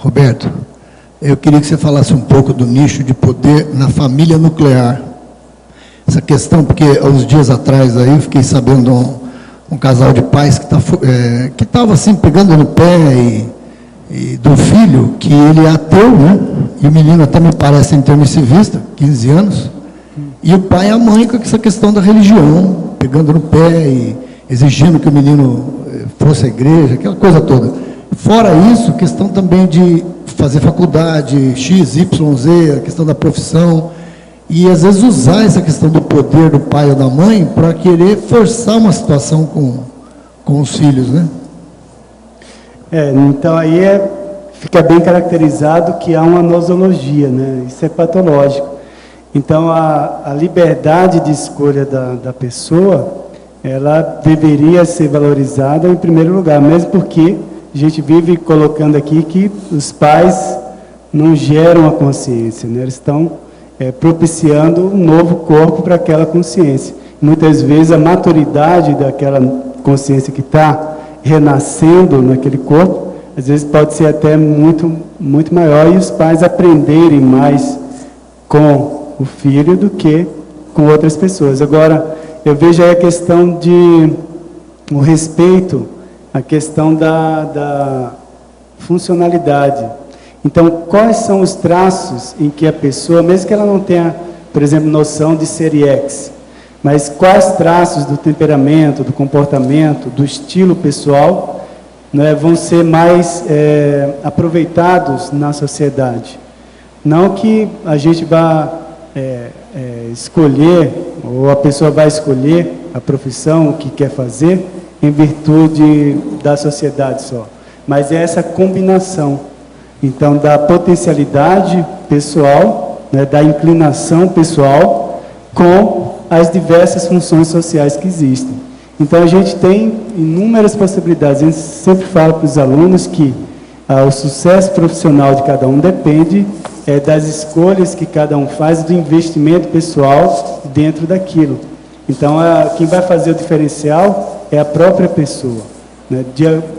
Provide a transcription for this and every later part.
Roberto, eu queria que você falasse um pouco do nicho de poder na família nuclear. Essa questão, porque uns dias atrás aí eu fiquei sabendo um casal de pais que estava assim pegando no pé e do filho, que ele é ateu, né? E o menino até me parece intermissivista, 15 anos, e o pai e a mãe com essa questão da religião, pegando no pé e exigindo que o menino fosse à igreja, aquela coisa toda. Fora isso, questão também de fazer faculdade, X, Y, Z, a questão da profissão, e às vezes usar essa questão do poder do pai ou da mãe para querer forçar uma situação com os filhos, né? Então aí fica bem caracterizado que há uma nosologia, né? Isso é patológico. Então a liberdade de escolha da pessoa, ela deveria ser valorizada em primeiro lugar, mesmo porque a gente vive colocando aqui que os pais não geram a consciência, né? Eles estão propiciando um novo corpo para aquela consciência. Muitas vezes a maturidade daquela consciência que está renascendo naquele corpo, às vezes pode ser até muito, muito maior, e os pais aprenderem mais com o filho do que com outras pessoas. Agora, eu vejo aí a questão de o respeito, a questão da funcionalidade. Então, quais são os traços em que a pessoa, mesmo que ela não tenha, por exemplo, noção de série X, mas quais traços do temperamento, do comportamento, do estilo pessoal, né, vão ser mais aproveitados na sociedade? Não que a gente vá escolher, ou a pessoa vai escolher a profissão, o que quer fazer, em virtude da sociedade só, mas é essa combinação. Então, da potencialidade pessoal, né, da inclinação pessoal, com as diversas funções sociais que existem. Então, a gente tem inúmeras possibilidades. A gente sempre fala para os alunos que o sucesso profissional de cada um depende das escolhas que cada um faz, do investimento pessoal dentro daquilo. Então, quem vai fazer o diferencial é a própria pessoa, né,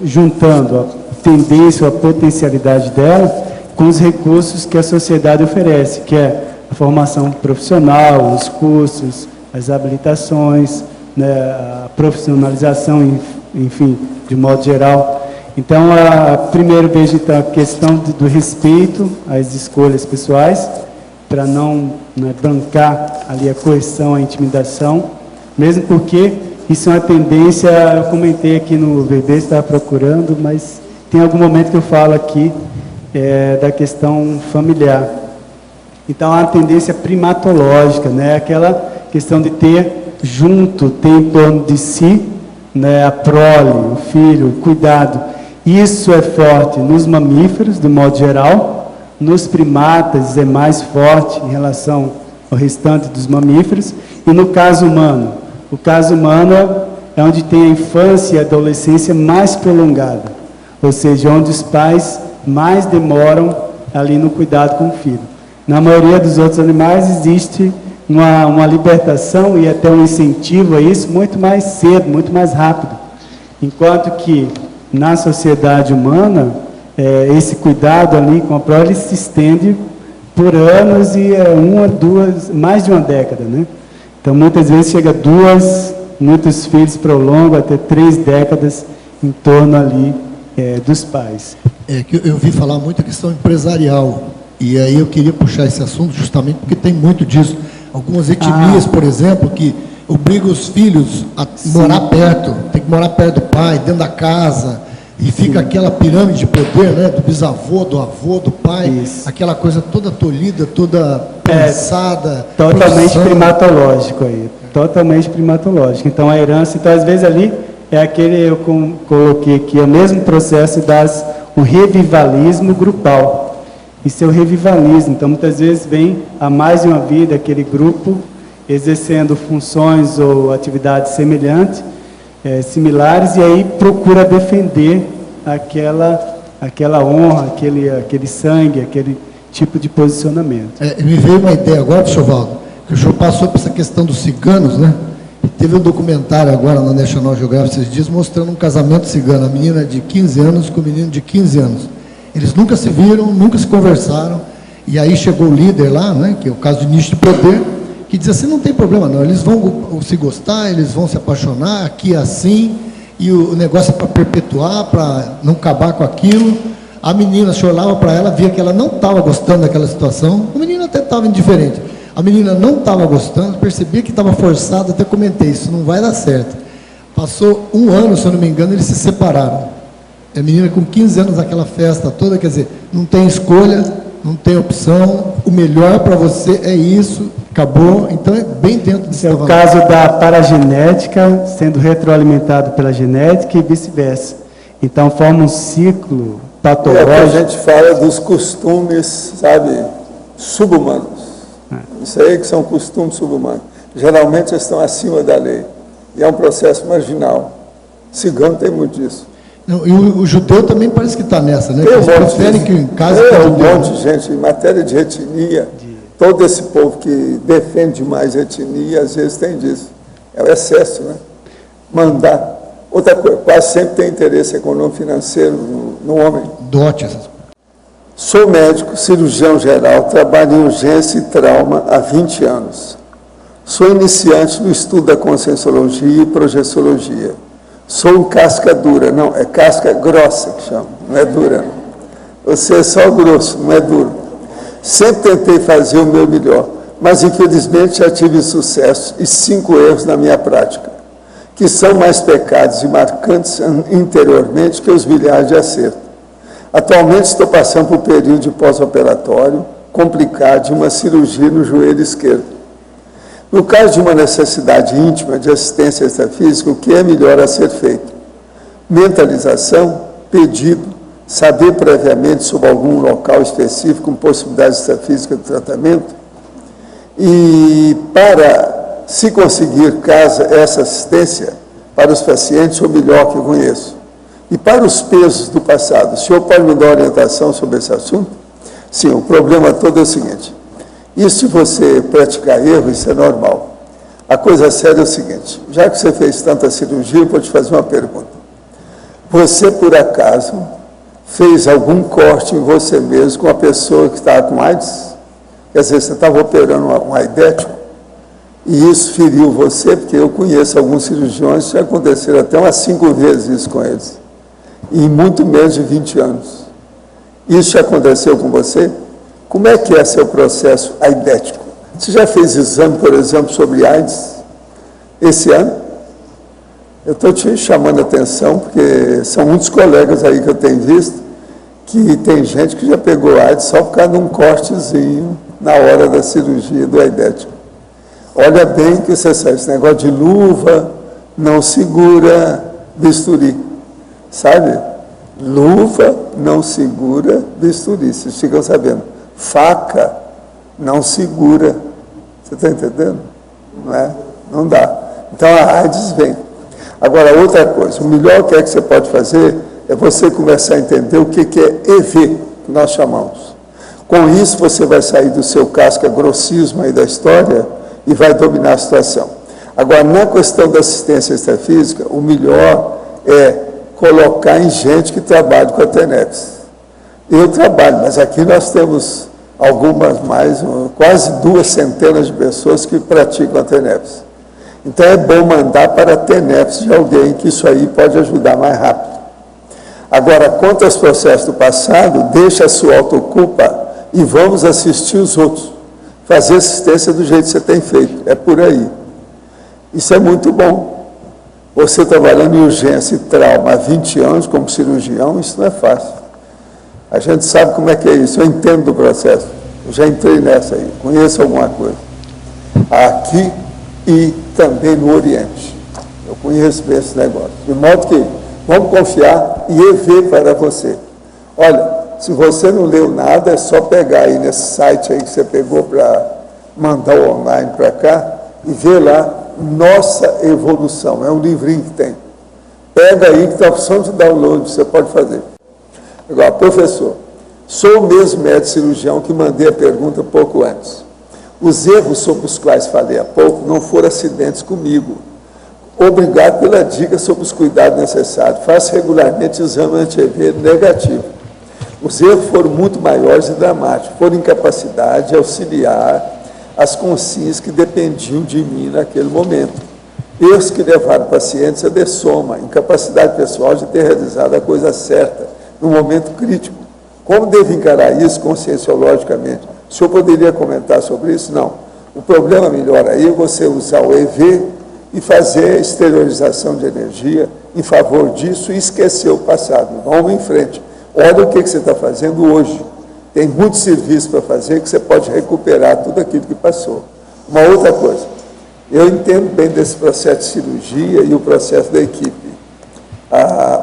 juntando a tendência ou a potencialidade dela com os recursos que a sociedade oferece, que é a formação profissional, os cursos, as habilitações, né, a profissionalização, enfim, de modo geral. Então, primeiro vejo então, a questão do respeito às escolhas pessoais, para não bancar ali a coerção, a intimidação, mesmo porque isso é uma tendência, eu comentei aqui no VB, estava procurando, mas tem algum momento que eu falo aqui da questão familiar. Então, há uma tendência primatológica, né? Aquela questão de ter em torno de si, né, a prole, o filho, o cuidado. Isso é forte nos mamíferos, de modo geral. Nos primatas é mais forte em relação ao restante dos mamíferos. E no caso humano? O caso humano é onde tem a infância e a adolescência mais prolongada. Ou seja, onde os pais mais demoram ali no cuidado com o filho. Na maioria dos outros animais existe uma libertação e até um incentivo a isso muito mais cedo, muito mais rápido. Enquanto que na sociedade humana, esse cuidado ali com a prole se estende por anos e mais de uma década, né? Então, muitas vezes chega muitos filhos prolongam até 3 décadas em torno ali dos pais. Que eu vi falar muito a questão empresarial, e aí eu queria puxar esse assunto justamente porque tem muito disso. Algumas etnias, por exemplo, que obrigam os filhos a morar perto, tem que morar perto do pai, dentro da casa, e fica aquela pirâmide de poder, né, do bisavô, do avô, do pai, isso. Aquela coisa toda tolhida, toda pensada. Totalmente primatológico aí, totalmente primatológico. Então, a herança, então, às vezes ali, eu coloquei aqui, é o mesmo processo o revivalismo grupal. Isso é o revivalismo. Então, muitas vezes vem há mais de uma vida aquele grupo exercendo funções ou atividades semelhantes, similares, e aí procura defender aquela honra, aquele sangue, aquele tipo de posicionamento. Me veio uma ideia agora, professor Valdo, que o senhor passou por essa questão dos ciganos, né? Teve um documentário agora no National Geographic esses dias mostrando um casamento cigano, a menina de 15 anos com o menino de 15 anos. Eles nunca se viram, nunca se conversaram, e aí chegou o líder lá, né, que é o caso de nicho de poder, que diz assim, não tem problema não, eles vão se gostar, eles vão se apaixonar, aqui é assim, e o negócio é para perpetuar, para não acabar com aquilo. A menina, o senhor olhava para ela, via que ela não estava gostando daquela situação, o menino até estava indiferente, a menina não estava gostando, percebia que estava forçado, até comentei, isso não vai dar certo. Passou 1 ano, se eu não me engano, eles se separaram. A menina com 15 anos naquela festa toda, quer dizer, não tem escolha, não tem opção, o melhor para você é isso, acabou, então é bem dentro desse é o caso da paragenética sendo retroalimentado pela genética e vice-versa. Então forma um ciclo patológico. É o que a gente fala dos costumes, sabe, subhumanos. Isso aí que são costumes subhumanos. Geralmente eles estão acima da lei. E é um processo marginal. Cigano tem muito disso. Não, e o judeu também parece que está nessa, né? Tem Eles preferem que em casa... um monte de gente, em matéria de etnia, todo esse povo que defende mais etnia, às vezes tem disso. É o excesso, né? Mandar. Outra coisa, quase sempre tem interesse econômico financeiro no homem. Dote, essas coisas. Sou médico, cirurgião geral, trabalho em urgência e trauma há 20 anos. Sou iniciante no estudo da conscienciologia e projeciologia. Sou um casca dura, não, é casca grossa que chama, não é dura. Não. Você é só grosso, não é duro. Sempre tentei fazer o meu melhor, mas infelizmente já tive sucesso e 5 erros na minha prática, que são mais pecados e marcantes interiormente que os milhares de acertos. Atualmente estou passando por um período de pós-operatório complicado de uma cirurgia no joelho esquerdo. No caso de uma necessidade íntima de assistência extrafísica, o que é melhor a ser feito? Mentalização, pedido, saber previamente sobre algum local específico com possibilidade extrafísica de tratamento. E para se conseguir essa assistência para os pacientes, o melhor que eu conheço. E para os pesos do passado, o senhor pode me dar orientação sobre esse assunto? Sim, o problema todo é o seguinte. E se você praticar erro, isso é normal. A coisa séria é o seguinte, já que você fez tanta cirurgia, eu vou te fazer uma pergunta. Você, por acaso, fez algum corte em você mesmo com a pessoa que estava com AIDS? Quer dizer, você estava operando um aidético? E isso feriu você, porque eu conheço alguns cirurgiões que já aconteceram até umas 5 vezes isso com eles. E em muito menos de 20 anos. Isso já aconteceu com você? Como é que é seu processo aidético? Você já fez exame, por exemplo, sobre AIDS esse ano? Eu estou te chamando a atenção, porque são muitos colegas aí que eu tenho visto, que tem gente que já pegou AIDS só por causa de um cortezinho na hora da cirurgia do aidético. Olha bem que você sabe, esse negócio de luva não segura bisturi, sabe? Luva não segura bisturi, vocês ficam sabendo. Faca não segura. Você está entendendo? Não é? Não dá. Então a AIDS vem. Agora, outra coisa, o melhor que você pode fazer é você começar a entender o que é EV, que nós chamamos. Com isso, você vai sair do seu casca grossismo aí da história e vai dominar a situação. Agora, na questão da assistência extrafísica, o melhor é colocar em gente que trabalha com a TENEPS. Eu trabalho, mas aqui nós temos algumas mais, quase 200 de pessoas que praticam a TENEPS. Então é bom mandar para a TENEPS de alguém, que isso aí pode ajudar mais rápido. Agora, quanto aos processos do passado, deixa a sua autoculpa e vamos assistir os outros. Fazer assistência do jeito que você tem feito, é por aí. Isso é muito bom. Você trabalhando em urgência e trauma há 20 anos como cirurgião, isso não é fácil. A gente sabe como é que é isso, eu entendo do processo. Eu já entrei nessa aí, conheço alguma coisa. Aqui e também no Oriente. Eu conheço bem esse negócio. De modo que vamos confiar e EV para você. Olha, se você não leu nada, é só pegar aí nesse site aí que você pegou para mandar o online para cá e ver lá Nossa Evolução. É um livrinho que tem. Pega aí que está a opção de download, você pode fazer. Agora, professor, sou o mesmo médico cirurgião que mandei a pergunta pouco antes. Os erros sobre os quais falei há pouco não foram acidentes comigo. Obrigado pela dica sobre os cuidados necessários. Faço regularmente exame anti-EV negativo. Os erros foram muito maiores e dramáticos. Foram incapacidade de auxiliar as consciências que dependiam de mim naquele momento. Erros que levaram pacientes a dessoma, incapacidade pessoal de ter realizado a coisa certa, no momento crítico. Como devo encarar isso conscienciologicamente? O senhor poderia comentar sobre isso? Não. O problema melhor aí é você usar o EV e fazer exteriorização de energia em favor disso e esquecer o passado. Vamos em frente. Olha o que você está fazendo hoje. Tem muito serviço para fazer que você pode recuperar tudo aquilo que passou. Uma outra coisa, eu entendo bem desse processo de cirurgia e o processo da equipe.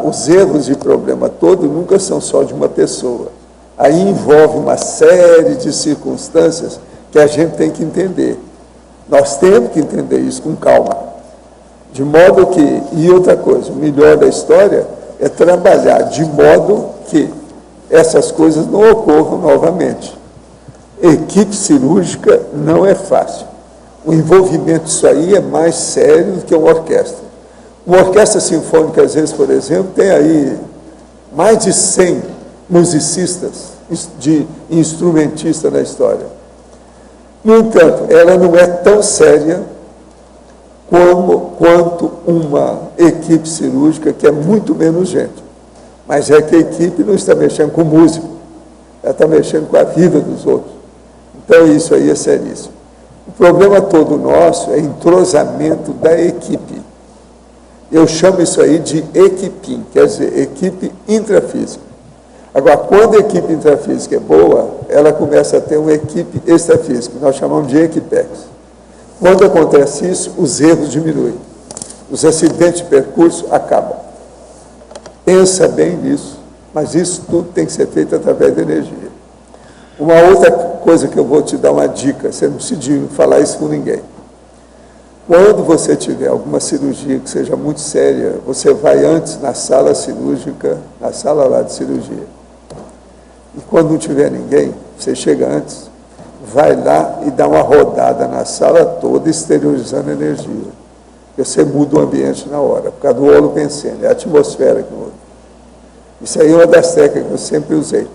Os erros e problema todo nunca são só de uma pessoa. Aí envolve uma série de circunstâncias que a gente tem que entender. Nós temos que entender isso com calma. De modo que, e outra coisa, o melhor da história é trabalhar de modo que essas coisas não ocorram novamente. Equipe cirúrgica não é fácil. O envolvimento disso aí é mais sério do que uma orquestra. Uma orquestra sinfônica, às vezes, por exemplo, tem aí mais de 100 musicistas, de instrumentistas na história. No entanto, ela não é tão séria quanto uma equipe cirúrgica, que é muito menos gente. Mas é que a equipe não está mexendo com músico, ela está mexendo com a vida dos outros. Então, isso aí é seríssimo. O problema todo nosso é entrosamento da equipe. Eu chamo isso aí de equipim, quer dizer, equipe intrafísica. Agora, quando a equipe intrafísica é boa, ela começa a ter uma equipe extrafísica, que nós chamamos de equipex. Quando acontece isso, os erros diminuem. Os acidentes de percurso acabam. Pensa bem nisso, mas isso tudo tem que ser feito através da energia. Uma outra coisa que eu vou te dar uma dica, você não precisa falar isso com ninguém. Quando você tiver alguma cirurgia que seja muito séria, você vai antes na sala cirúrgica, na sala lá de cirurgia. E quando não tiver ninguém, você chega antes, vai lá e dá uma rodada na sala toda, exteriorizando energia. Você muda o ambiente na hora, por causa do holopensene, é a atmosfera que muda. Isso aí é uma das técnicas que eu sempre usei.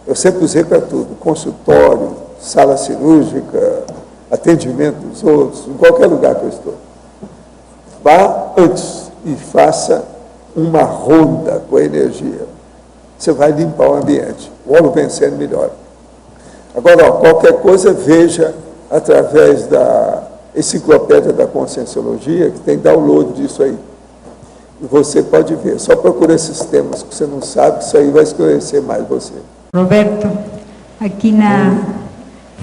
Eu sempre usei para tudo, consultório, sala cirúrgica, atendimento dos outros, em qualquer lugar que eu estou. Vá antes e faça uma ronda com a energia. Você vai limpar o ambiente. O holopensene melhora. Agora, ó, qualquer coisa, veja através da enciclopédia da Conscienciologia, que tem download disso aí. E você pode ver. Só procura esses temas que você não sabe, que isso aí vai esclarecer mais você. Roberto, aqui na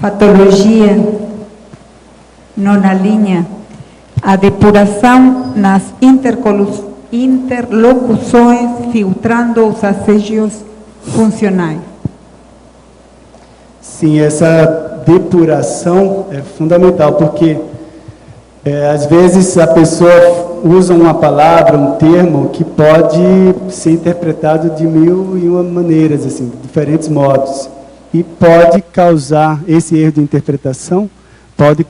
patologia, nona linha, a depuração nas interlocuções, filtrando os assédios funcionais. Sim, essa depuração é fundamental, porque às vezes a pessoa usa uma palavra, um termo, que pode ser interpretado de 1001 maneiras, assim, diferentes modos. E pode causar, esse erro de interpretação, pode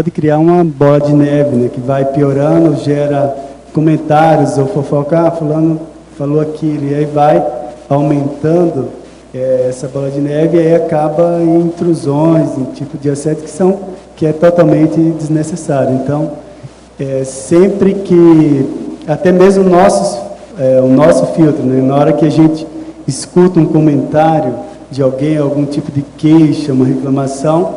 criar uma bola de neve, né, que vai piorando, gera comentários, ou fofoca, fulano falou aquilo, e aí vai aumentando essa bola de neve, e aí acaba em intrusões, em tipo de assédio que é totalmente desnecessário. Então, sempre que, até mesmo o nosso filtro, né, na hora que a gente escuta um comentário de alguém, algum tipo de queixa, uma reclamação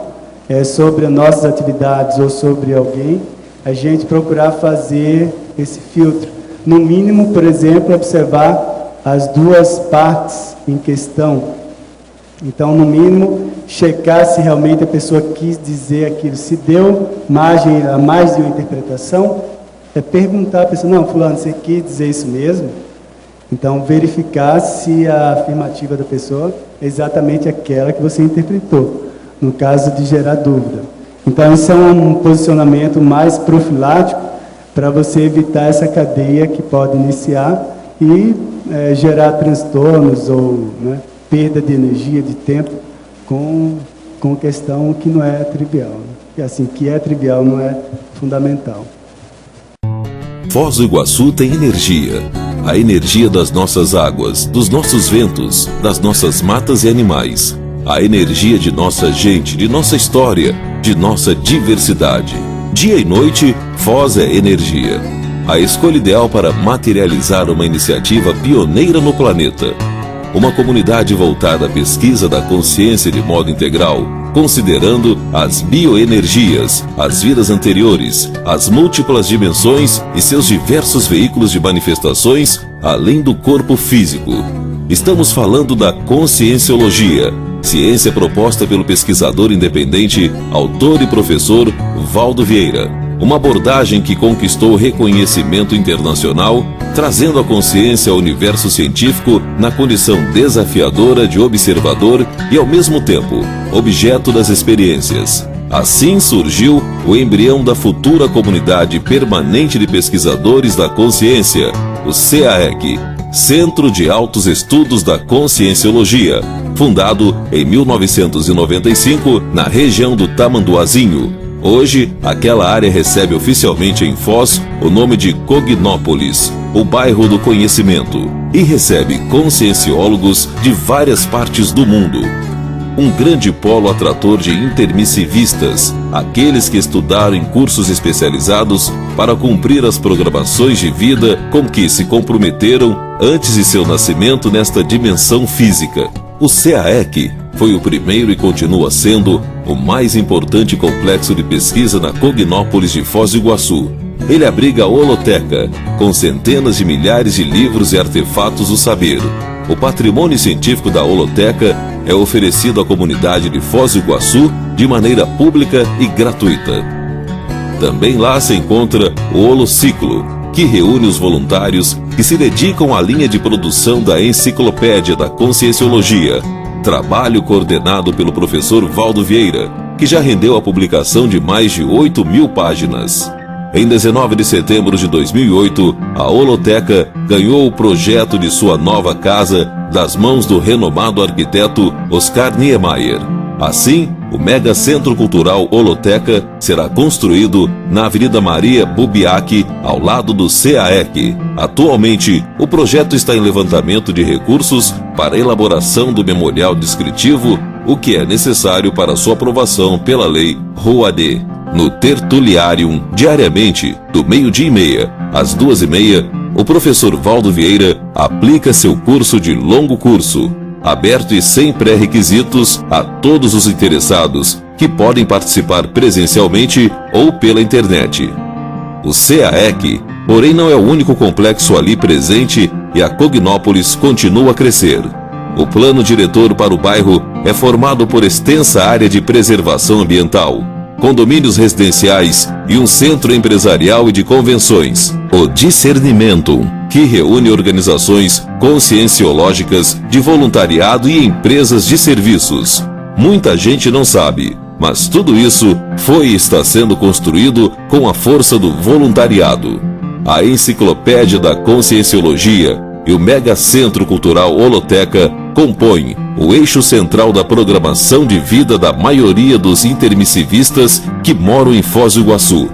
sobre as nossas atividades ou sobre alguém, a gente procurar fazer esse filtro. No mínimo, por exemplo, observar as duas partes em questão. Então, no mínimo, checar se realmente a pessoa quis dizer aquilo. Se deu margem a mais de uma interpretação, perguntar à pessoa, não, fulano, você quis dizer isso mesmo? Então, verificar se a afirmativa da pessoa é exatamente aquela que você interpretou, no caso de gerar dúvida. Então, isso é um posicionamento mais profilático para você evitar essa cadeia que pode iniciar e gerar transtornos ou perda de energia, de tempo, com questão que não é trivial. E assim, que é trivial não é fundamental. Foz do Iguaçu tem energia. a energia das nossas águas, dos nossos ventos, das nossas matas e animais, a energia de nossa gente, de nossa história, de nossa diversidade. Dia e noite, Foz é energia. A escolha ideal para materializar uma iniciativa pioneira no planeta. Uma comunidade voltada à pesquisa da consciência de modo integral, considerando as bioenergias, as vidas anteriores, as múltiplas dimensões e seus diversos veículos de manifestações, além do corpo físico. Estamos falando da conscienciologia, ciência proposta pelo pesquisador independente, autor e professor Valdo Vieira. Uma abordagem que conquistou reconhecimento internacional, trazendo a consciência ao universo científico na condição desafiadora de observador e, ao mesmo tempo, objeto das experiências. Assim surgiu o embrião da futura Comunidade Permanente de Pesquisadores da Consciência, o CAEC, Centro de Altos Estudos da Conscienciologia, fundado em 1995 na região do Tamanduazinho. Hoje, aquela área recebe oficialmente em Foz o nome de Cognópolis, o bairro do conhecimento, e recebe conscienciólogos de várias partes do mundo. Um grande polo atrator de intermissivistas, aqueles que estudaram em cursos especializados para cumprir as programações de vida com que se comprometeram antes de seu nascimento nesta dimensão física. O CAEC foi o primeiro e continua sendo o mais importante complexo de pesquisa na Cognópolis de Foz do Iguaçu. Ele abriga a holoteca, com centenas de milhares de livros e artefatos do saber. O patrimônio científico da holoteca é oferecido à comunidade de Foz do Iguaçu de maneira pública e gratuita. Também lá se encontra o Holociclo, que reúne os voluntários que se dedicam à linha de produção da Enciclopédia da Conscienciologia, trabalho coordenado pelo professor Valdo Vieira, que já rendeu a publicação de mais de 8.000 páginas. Em 19 de setembro de 2008, a Holoteca ganhou o projeto de sua nova casa das mãos do renomado arquiteto Oscar Niemeyer. Assim, o Mega Centro Cultural Holoteca será construído na Avenida Maria Bubiac, ao lado do CAEC. Atualmente, o projeto está em levantamento de recursos para a elaboração do memorial descritivo, o que é necessário para sua aprovação pela Lei Rouanet. No Tertuliarium, diariamente, do 12h30 às 2h30, o professor Valdo Vieira aplica seu curso de longo curso, aberto e sem pré-requisitos a todos os interessados, que podem participar presencialmente ou pela internet. O CAEC, porém, não é o único complexo ali presente e a Cognópolis continua a crescer. O plano diretor para o bairro é formado por extensa área de preservação ambiental, condomínios residenciais e um centro empresarial e de convenções, o Discernimento, que reúne organizações conscienciológicas de voluntariado e empresas de serviços. Muita gente não sabe, mas tudo isso foi e está sendo construído com a força do voluntariado. A Enciclopédia da Conscienciologia e o Mega Centro Cultural Holoteca compõem o eixo central da programação de vida da maioria dos intermissivistas que moram em Foz do Iguaçu.